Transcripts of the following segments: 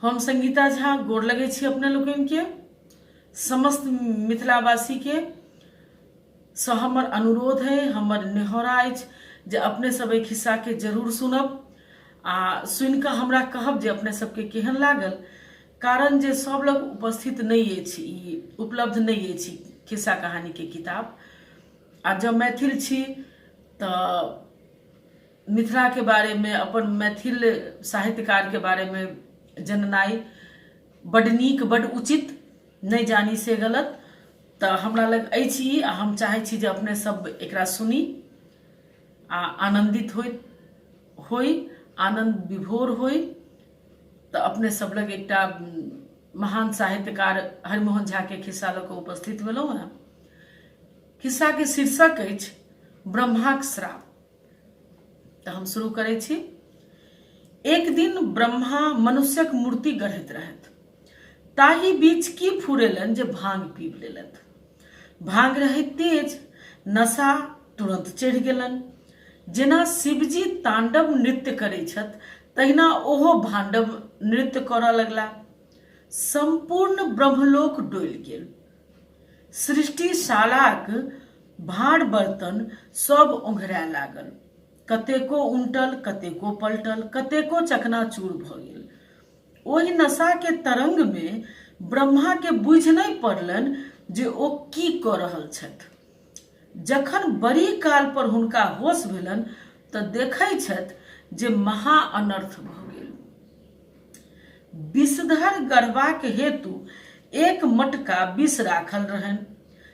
हम संगीता झा गोर लगे छी अपने लोकन के समस्त मिथिलावासी के। सँ हमर अनुरोध है, हमर नेहरा अछि जे अपने सब एक खिस्सा के जरूर सुनब आ सुन के हमरा कहब जे अपने सबके केहन लागल। कारण जे सब लोग उपस्थित नहीं अछि, उपलब्ध नहीं अछि खिस्सा कहानी के किताब। आ जब मैथिल छी तो मिथिला के बारे में, अपन मैथिल साहित्यकार के बारे में जननाई बड नीक, बड उचित, नहीं जानी से गलत। तो हमरा लग अछि आ हम चाहे छी जे अपने सब एकरा सुनी आ आनंदित होई, आनंद विभोर होई। तो अपने सब लग एकटा महान साहित्यकार हरिमोहन झा के खिस्सा लऽ कऽ उपस्थित भेलहुँ हैं। खिस्सा के शीर्षक अछि ब्रह्माक श्राप। तो हम शुरू करै छी। एक दिन ब्रह्मा मनुष्यक मूर्ति गढ़ैत रहथि। ताही बीच की फुरेलन जे भांग पीब लेलथि। भांग रहे तेज, नशा तुरंत चढ़ि गेलन। जेना शिवजी तांडव नृत्य करै छथि तहिना ओहो भांडव नृत्य करऽ लगला। संपूर्ण ब्रह्मलोक डोलि गेल। सृष्टिशालाक भांड बर्तन सब ओंघराय लागल। कतेको उल्टल, कतेको पलटल, कतेको चकनाचूर भऽ गेल। ओहि नशा के तरंग में ब्रह्मा के बुझि नहीं पड़लनि जे ओ की कऽ रहल छथि। जखन बड़ी काल पर हुनका होश भेलनि तऽ देखै छथि जे महा अनर्थ भऽ गेल। विषधर गढ़बाक हेतु एक मटका विष राखल रहनि।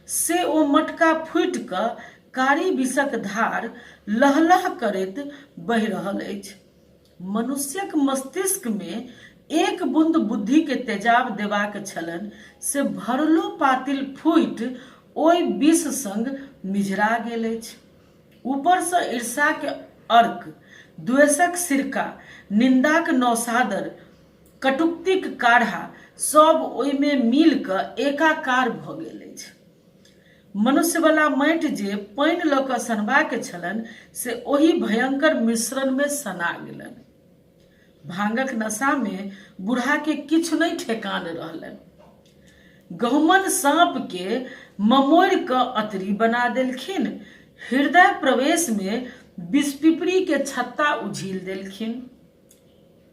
से ओ मटका फूटि कऽ कारी विषक धार लहलह करैत बहि रहल अछि। मनुष्यक मस्तिष्क में एक बूंद बुद्धि के तेजाब देबाक छलनि से भरलो पातिल फूटि ओहि विष संग मिझरा गेल अछि। ऊपर से ईर्षा के अर्क, द्वेषक सिरका, निंदाक नौसादर, कटुक्तिक काढ़ा सब ओहि में मिल कऽ एकाकार भऽ गेल अछि। मनुष्य वाला माटि जे पानि लऽ कऽ सनबाक छलनि से ओहि भयंकर मिश्रण में सना गेलनि। भांगक नशा में बूढ़ा के किछु नहीं ठेकान रहलनि। गहुमन सांप के ममोड़ि कऽ अतरी बना देलखिन। हृदय प्रवेश में विषपिपरी के छत्ता उझिल देलखिन।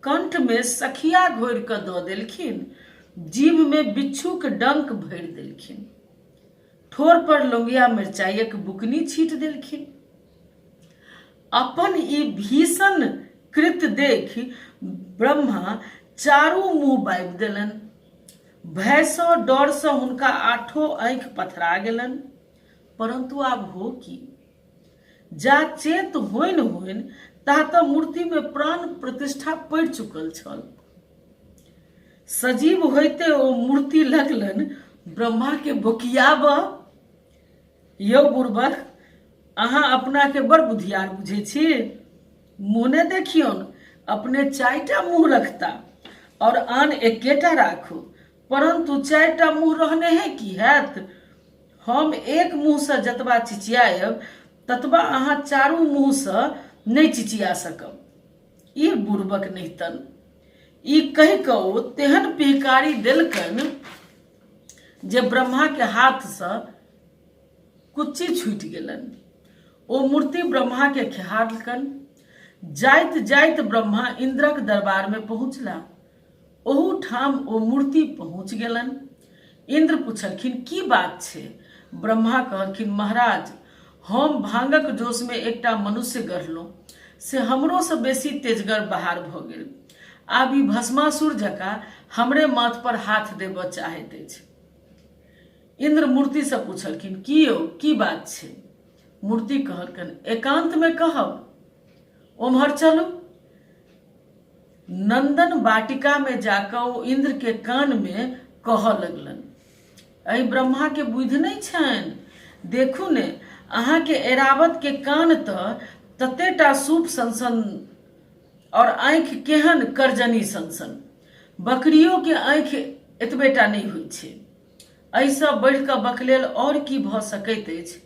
कंठ में सखिया घोरि कऽ दऽ देलखिन। जीभ में बिच्छू के डंक भरि देलखिन। ठोर पर लौंगिया मिर्चाइयक बुकनी छीट देलखिन। अपन ई भीषण कृत्य देखि ब्रह्मा चारू मुंह बाबि देलनि। भय सँ, डर सँ हुनका आठों आंखि पथरा गेलनि। परंतु आब हो की? जा चेत होइन होइन ता तऽ मूर्ति में प्राण प्रतिष्ठा पड़ि चुकल छल। सजीव होइते ओ मूर्ति लगलनि ब्रह्मा के बोकियाबऽ। यौ बुड़बक, अहाँ अपना के बड़ बुधियार बुझै छी। मुँह ने देखियौन, अपने 4टा मुँह रखता और आन 1टा राखू। परंतु 4टा मुँह रहने है की हैत? हम एक मुँह से जतबा चिचियायब ततबा अहाँ चारू मुँह से नहीं चिचिया सकब। ई बुड़बक निहतन। ई कहि कऽ ओ तेहन पिहकारी देलकनि जे ब्रह्मा के हाथ से कुच्ची छूटि गेलनि। ओ मूर्ति ब्रह्मा के खेहारलकनि। जाइत जाइत ब्रह्मा इंद्रक दरबार में पहुँचला। ओहू ठाम ओ मूर्ति पहुँच गेलनि। इंद्र पूछलखिन की बात छै? ब्रह्मा कहलखिन महाराज, हम भांगक जोश में एकटा मनुष्य गढ़लहुँ, से हमरो से बेसी तेजगर बाहर भऽ गेल। आब ई भस्मासुर जकाँ हमरे माथ पर हाथ देबऽ चाहैत अछि। इंद्र मूर्ति से पूछलखिन की यौ, की बात छै? मूर्ति कहलकनि एकांत में कहब, ओम्हर चलू। नंदन वाटिका में जाकर ओ इंद्र के कान में कहऽ लगलनि, अहि ब्रह्मा के बुद्धि नहीं छनि? देखू ने, अहाँ के एरावत के कान तऽ ततेटा सूप सनसन और आँखि केहन करजनी सनसन। बकरियों के आँखि एतबेटा नहीं होइ छै। ऐसा बढ़ि कऽ बकलेल और की भऽ सकैत अछि?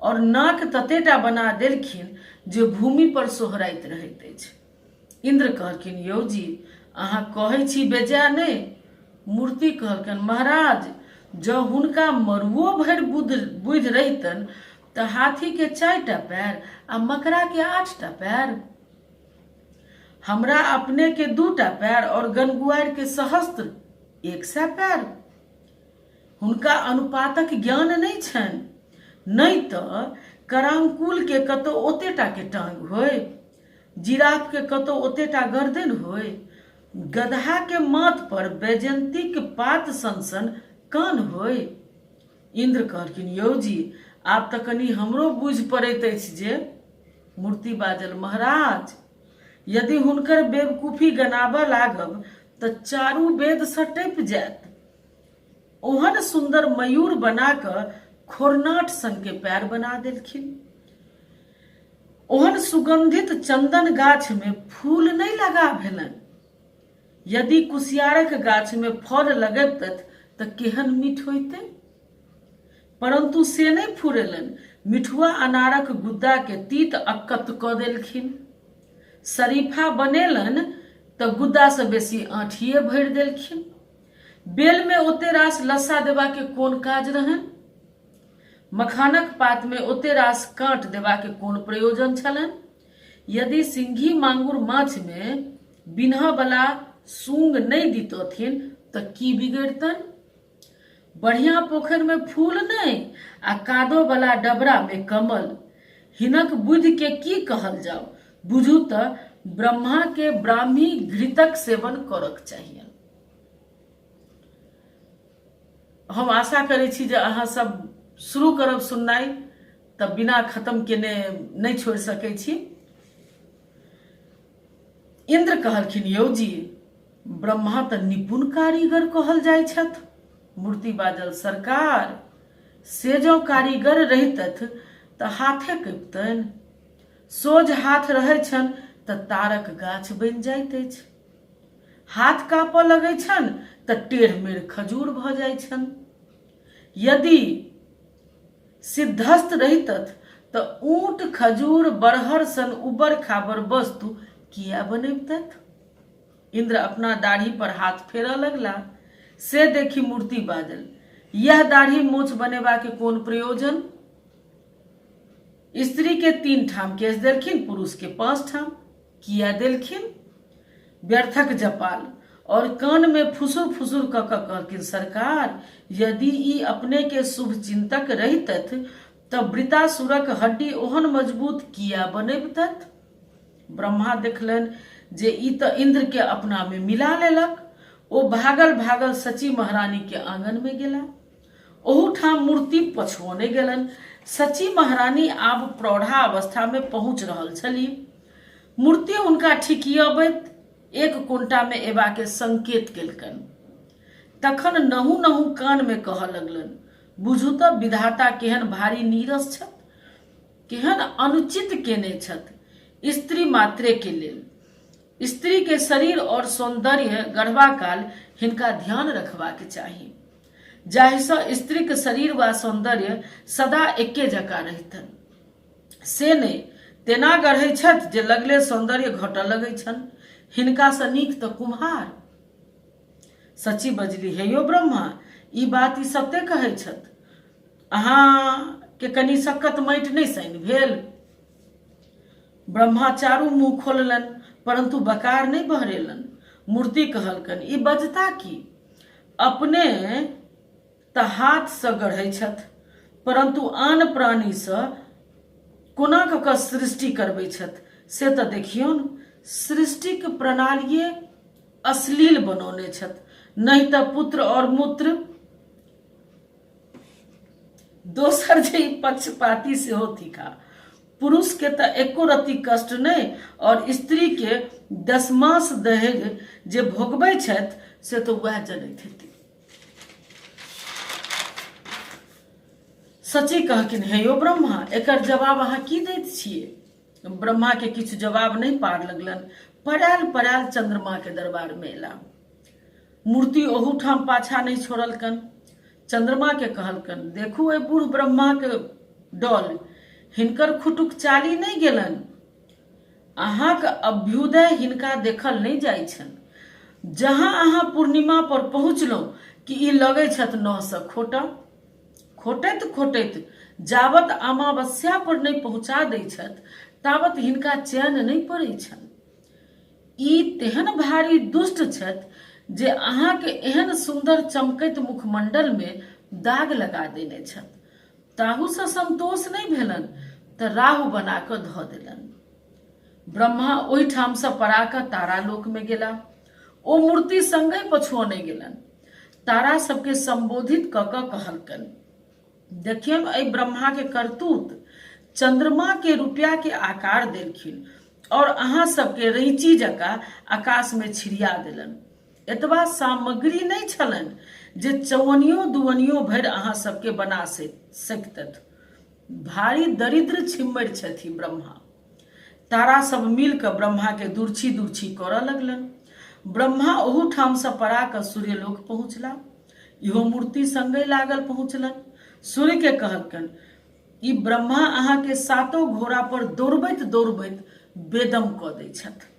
और नाक ततेटा बना देलखिन जे भूमि पर सोहराइत रहैत अछि। इंद्र कहलखिन यौ जी, अहाँ कहै छी बेजा नहीं। मूर्ति कहलकन महाराज जँ हुनका मरुओ भरि बुद्धि रहितन तऽ हाथी के 4टा पैर आ मकड़ा के 8टा पैर, हमरा अपने के 2टा पैर और गनगुआर के सहस्त्र 100 पैर। हुनका अनुपातक ज्ञान नहीं छनि, नहीं तऽ करांकुल के कतौ ओतेटा के टांग होय, जिराफ के कतौ ओतेटा गर्दन होय, गधा के माथ पर बैजंतीक पात सन कान होय। इंद्र कहलखिन यौ जी आब तऽ कनि हमरो बुझि पड़ैत अछि जे। मूर्ति बाजल महाराज यदि हुनकर बेवकूफी गनाबऽ लागब तऽ चारू वेद सँ टपि जायत। ओहन सुंदर मयूर बना कऽ खोरनाट संग के पैर बना देलखिन। ओहन सुगंधित चंदन गाछ में फूल नहीं लगा भेलन। यदि कुसियारक गाछ में फल लगैतथ तऽ केहन मीठ होइते, परंतु से नहीं फुरेलन। मिठुआ अनारक गुद्दा के तीत अक्कत कऽ देलखिन। शरीफा बनेलन तऽ गुद्दा से बेसी आँठिए भरि देलखिन। बेल में ओते रास लस्सा देबा के कोन काज रहन। मखानक पात में ओते रास कांट देबा के कोन प्रयोजन छलन। यदि सिंघी मांगुर माछ में बिन्ह बला सूंग नहीं दितथिन तऽ की बिगड़तन। बढ़िया पोखर में फूल नहीं आ कादो वाला डबरा में कमल। हिनक बुद्धि के की कहल जाओ। बुझू तऽ ब्रह्मा के ब्राह्मी घृतक सेवन करक चाहिए। हम आशा करै छी जे अहाँ सब शुरू करब सुननाइ तऽ बिना खत्म केने नहीं छोड़ सकै छी। इंद्र कहलखिन यौ जी ब्रह्मा तऽ निपुण कारीगर कहल जाइ छथि। मूर्ति बाजल सरकार से जो कारीगर रहितथ तऽ हाथे कपितनि। सोझ हाथ रहै छनि तऽ तारक गाछ बनि जाइत अछि। हाथ कापऽ लगै छनि तऽ टेढ़ मेढ़ खजूर भऽ जाइ छनि। यदि सिद्धस्त रहितथ तऽ ऊंट खजूर बरहर सन उबर खाबर वस्तु किया बनैबतथ। इंद्र अपना दाढ़ी पर हाथ फेरऽ लगला। से देखी मूर्ति बाजल यह दाढ़ी मूछ बनेबा के कोन प्रयोजन। स्त्री के 3 ठाम केस देलखिन, पुरुष के 5 ठाम किया देलखिन। व्यर्थक जपाल और कान में फुसुर फुसुर कऽ कऽ कहलखिन सरकार यदि ई अपने के शुभ चिंतक रहितथ तऽ वृतासुरक हड्डी ओहन मजबूत किया बनैबतथ। ब्रह्मा देखलन जे ई तऽ इंद्र के अपना में मिला लेलक। ओ भागल भागल सची महारानी के आंगन में गेला। ओहू ठाम मूर्ति पछुओने गेलन। सची महारानी आब प्रौढ़ा अवस्था में पहुंच रहल छली। मूर्ति हुनका ठिकियबैत एक कुंटा में एबा के संकेत केलकन। तखन नहु नहु कान में कहऽ लगलन बुझू तऽ विधाता केहन भारी नीरस छथि, केहन अनुचित केने छथि स्त्री मात्रे के लेल। स्त्री के शरीर और सौंदर्य गढ़बा काल हिनका ध्यान रखबा के चाही, जाहिसँ स्त्री के शरीर वा सौंदर्य सदा एके जकाँ रहितन। से नहि तेना गढ़ै छथि जे लगले सौंदर्य घटऽ लगै छनि। हिनका सँ नीक तऽ कुम्हार। सची बजली हे यौ ब्रह्मा ई बात ई सत्य कहै छथि। अहाँ के कनि सक्कत माटि नहीं साइन भेल। ब्रह्मा चारू मुंह खोललन परंतु बकार नहीं बहरेलन। मूर्ति कहलकन ई बजता की अपने तऽ हाथ सँ गढ़ै छथि परंतु आन प्राणी सँ कोना कऽ कऽ सृष्टि करबै छथि से तऽ देखियौन। सृष्टिक प्रणालिये अश्लील बनौने छथि, नहीं तऽ पुत्र और मूत्र। दोसर जे ई पक्षपाती सेहो थिका। पुरुष के तऽ एको रत्ती कष्ट नहीं और स्त्री के 10 मास दहेज जे भोगबै छथि से तऽ वएह जनैत हेतै। सची कहकिन हे यौ ब्रह्मा एकर जवाब अहाँ की दैत छियै। ब्रह्मा के किछु जवाब नहीं पार लगलन। पड़ायल पड़ायल चंद्रमा के दरबार में एला। मूर्ति ओहू ठाम पाछा नहीं छोड़लकन। चंद्रमा के कहलकन देखू ए बूढ़ ब्रह्मा के डोल हिनकर खुटुक चाली नहीं गेलन। अहाँक अभ्युदय हिनका देखल नहीं जाइ छन। जहाँ अहाँ पूर्णिमा पर पहुँचलहुँ कि ई लगै छथि नहसँ खोटऽ। खोटैत खोटैत जाबत अमावस्या पर नहीं पहुँचा दै छथि ताबत हिनका चैन नहीं पड़ै छनि। ई तेहन भारी दुष्ट छथि जे अहाँके एहन सुंदर चमकैत मुखमंडल में दाग लगा देने छथि। ताहूसँ संतोष नहीं भेलन तऽ राहु बना कऽ धऽ देलनि। ब्रह्मा ओहिठामसँ पड़ा कऽ तारालोक में गेला। ओ मूर्ति संगे पछुआने गेलन। तारा सबके संबोधित कऽ कऽ कहलकनि, देखियन एहि ब्रह्मा के करतूत। चंद्रमा के रुपया के आकार देलखिन और अहाँ सबके रैंची जकाँ आकाश में छिड़िया देलन। एतबा सामग्री नहीं छलनि जे चौवनियो दुवनियो भरि अहाँ सबके बना सकतथि। भारी दरिद्र छिम्मरि छथि ब्रह्मा। तारा सब मिल कऽ ब्रह्मा के दूरछी दूरछी करऽ लगलन। ब्रह्मा ओहू ठाम से पड़ा कऽ सूर्यलोक पहुँचला। इहो मूर्ति संगे लागल पहुँचलन। सूर्य के कहलकन, ई ब्रह्मा अहाँ के सातों घोड़ा पर दौड़बैत दौड़बैत बेदम कऽ दै छथि।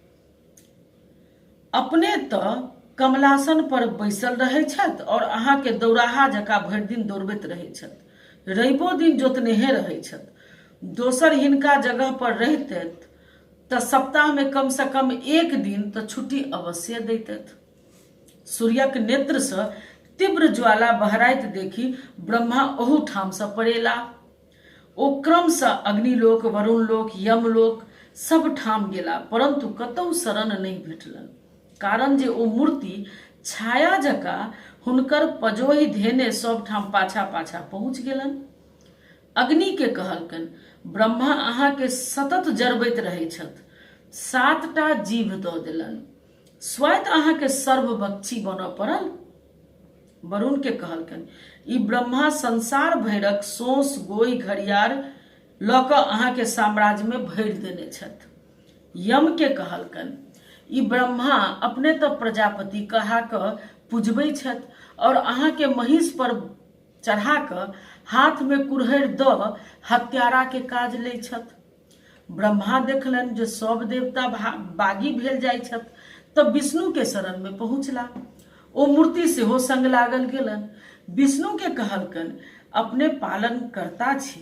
अपने तऽ कमलासन पर बैसल रहै छथि और अहाँ के दौड़ाहा जकाँ भरि दिन दौड़बैत रहै छथि। रविओ दिन जोतनेहे रहै छथि। दोसर हिनका जगह पर रहितथि तऽ सप्ताह में कम से कम एक दिन तऽ छुट्टी अवश्य दैतथि। सूर्यक नेत्र से तीव्र ज्वाला बहराइत देखी ब्रह्मा ओहू ठाम से पड़ेला। ओ क्रमशः अग्निलोक, वरुणलोक, यमलोक सब ठाम गेला, परंतु कतहु शरण नहीं भेटलन। कारण जे ओ मूर्ति छाया जकाँ हुनकर पजोहि धेने सब ठाम पाछा पाछा पहुँच गेलन। अग्नि के कहलकन, ब्रह्मा अहाँ के सतत जरबैत रहै छथि। 7टा जीभ दऽ देलन। स्वयं अहाँ के सर्वभक्षी बनऽ पड़ल। वरुण के कहलकन, ई ब्रह्मा संसार भैरक सोस गोई घड़ियार लऽ कऽ अहाँ के साम्राज्य में भरि देने छथि। यम के कहलकन, ई ब्रह्मा अपने तो प्रजापति कहा कऽ पूजबै छथि और अहाँ के महिष पर चढ़ा कऽ हाथ में कुरहरि दऽ हत्यारा के काज लै छथि। ब्रह्मा देखलन जे सब देवता बागी भेल जाइ छथि तऽ विष्णु के शरण में पहुँचला। ओ मूर्ति सेहो संग लागल गेलन। विष्णु के कहलकन, अपने पालन करता छी,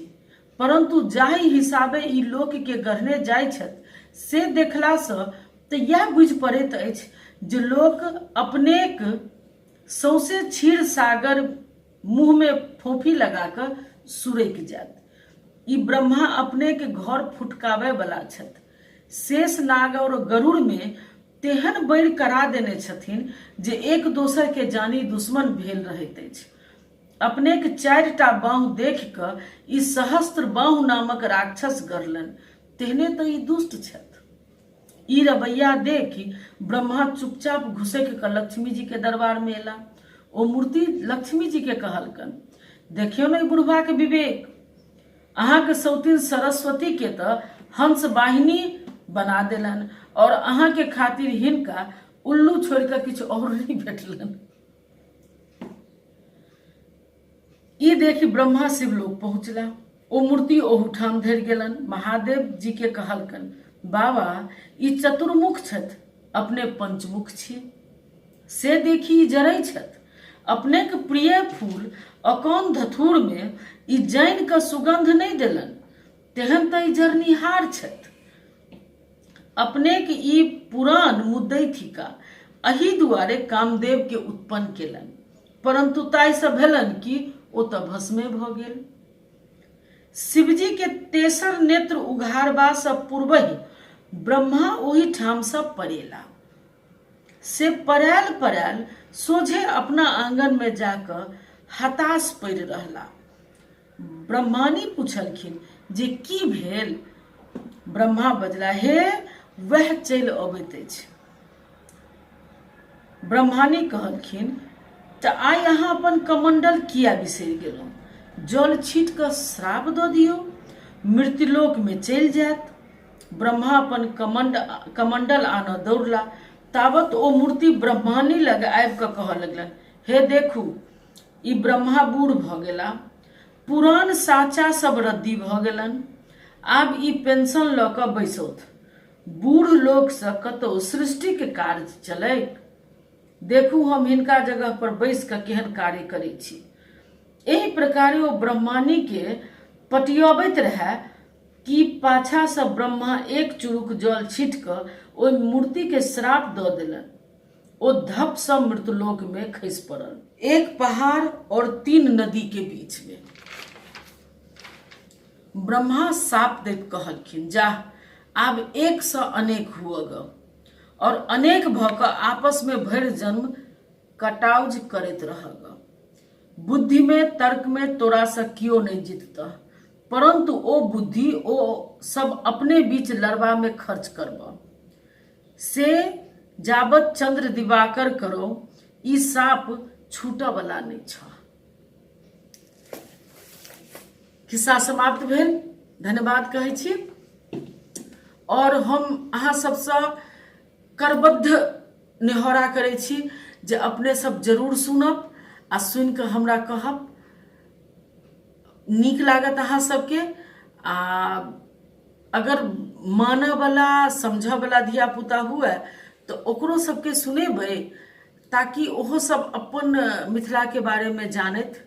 परंतु जाहि हिसाबे ई लोक के गढ़ने जाइ छथि से देखला सँ तऽ यह बुझि पड़ैत अछि जे लोक अपनेक सौसे क्षीर सागर मुँह में फोफी लगा कऽ सुरैक जायत। ई ब्रह्मा अपने के घर फुटकावे वाला छथि। शेष नाग और गरुड़ में तेहन बैर करा देने छथिन जे एक दोसर के जानी दुश्मन भेल रहैत अछि। अपने के 4टा बाँह देख कऽ ई सहस्त्र बाँह नामक राक्षस गढ़लन। तेहने तो ई दुष्ट छथि। ई रवैया देखी ब्रह्मा चुपचाप घुसैक कऽ लक्ष्मी जी के दरबार में एला। ओ मूर्ति लक्ष्मी जी के कहलकन, देखियो न बुढ़वा के विवेक। अहाँ के सौतीन सरस्वती के तऽ हंस वाहिनी बना देलन और अहाँ के खातिर हिनका उल्लू छोड़ कऽ किछु और नहीं भेटलन। ई देखी ब्रह्मा शिवलोक पहुँचला। ओ मूर्ति ओहू ठाम धरि गेलन। महादेव जी के कहलकन, बाबा ई चतुर्मुख छथि, अपने पंचमुख छी। से देखी जरै छथि। अपने के प्रिय फूल अकौन धथुर में ई जानि कऽ सुगंध नहीं देलन, तेहन तऽ ई जरनिहार छथि। अपने के ई पुरान मुद्दै थिका, अही दुआरे कामदेव के उत्पन्न केलन, परंतु ताहि से भेलन कि ओ तऽ भस्मे भऽ गेल। शिवजी के तेसर नेत्र उघारबा से पूर्वहि ब्रह्मा ओही ठाम से पड़ेला। से पड़ायल सोझे अपना आंगन में जाकर हताश पड़ि रहला। ब्रह्मानी पूछलखिन जे की भेल। ब्रह्मा बजला, हे वह चलि अबैत अछि। ब्रह्मानी कहलखिन, तऽ आइ अहाँ अपन कमंडल किया बिसरि गेलहुँ? जल छीट कऽ श्राप दऽ दियौ, मृत्युलोक में चलि जायत। ब्रह्मा अपन कमंडल आनऽ दौड़ला। ताबत ओ मूर्ति ब्रह्मानी लग आबि कऽ कहऽ लगलन, हे देखू, ई ब्रह्मा बूढ़ भऽ गेला। पुरान साचा सब रद्दी भऽ गेलन। आब ई पेंशन लऽ कऽ बैसौथ। बूढ़ लोक से कतौ सृष्टि के कार्य चलैक। देखू हम हिनका जगह पर बैस कऽ केहन कार्य करै छी। एहि प्रकारे ओ ब्रह्मानी के पटियबैत रहे कि पाछा से ब्रह्मा एक चुरुक जल छीट कऽ ओहि मूर्ति के श्राप दऽ देलन। ओ धप सँ मृतलोक में खसि पड़ल, एक पहाड़ और 3 नदी के बीच में। ब्रह्मा साप दैत कहलखिन, जाह आब एक सँ अनेक हुअग, और अनेक भऽ कऽ आपस में भरि जन्म कटाउज करैत रहग। बुद्धि में तर्क में तोरा से कियो नहीं जीतता, परंतु ओ बुद्धि ओ सब अपने बीच लड़बा में खर्च करब। से जाबत चंद्र दिवाकर करो ई साप छूटऽ वाला नहीं छ। खिस्सा समाप्त भेल। धन्यवाद कहै छी। और हम अहाँ सबसँ करबद्ध निहोरा करै छी जे अपने सब जरूर सुनब आ सुनि कऽ हमरा कहब नीक लागत अहाँ सबके। आ अगर मानऽ वाला समझऽ वाला धिया पुता हुए तो ओकरो सबके सुनेबै, ताकि ओहो सब अपन मिथिला के बारे में जानत।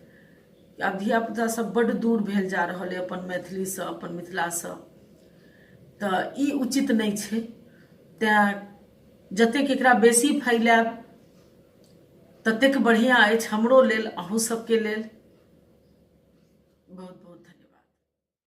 आब धिया पुता सब बड्ड दूर भेल जा रहल है अपन मैथिली से, अपन मिथिला से, तऽ ई उचित नहीं छै। तैं जतेक एकरा बेसी फैलाएब ततेक बढ़िया अछि, हमरो लेल अहूँ सबके लेल।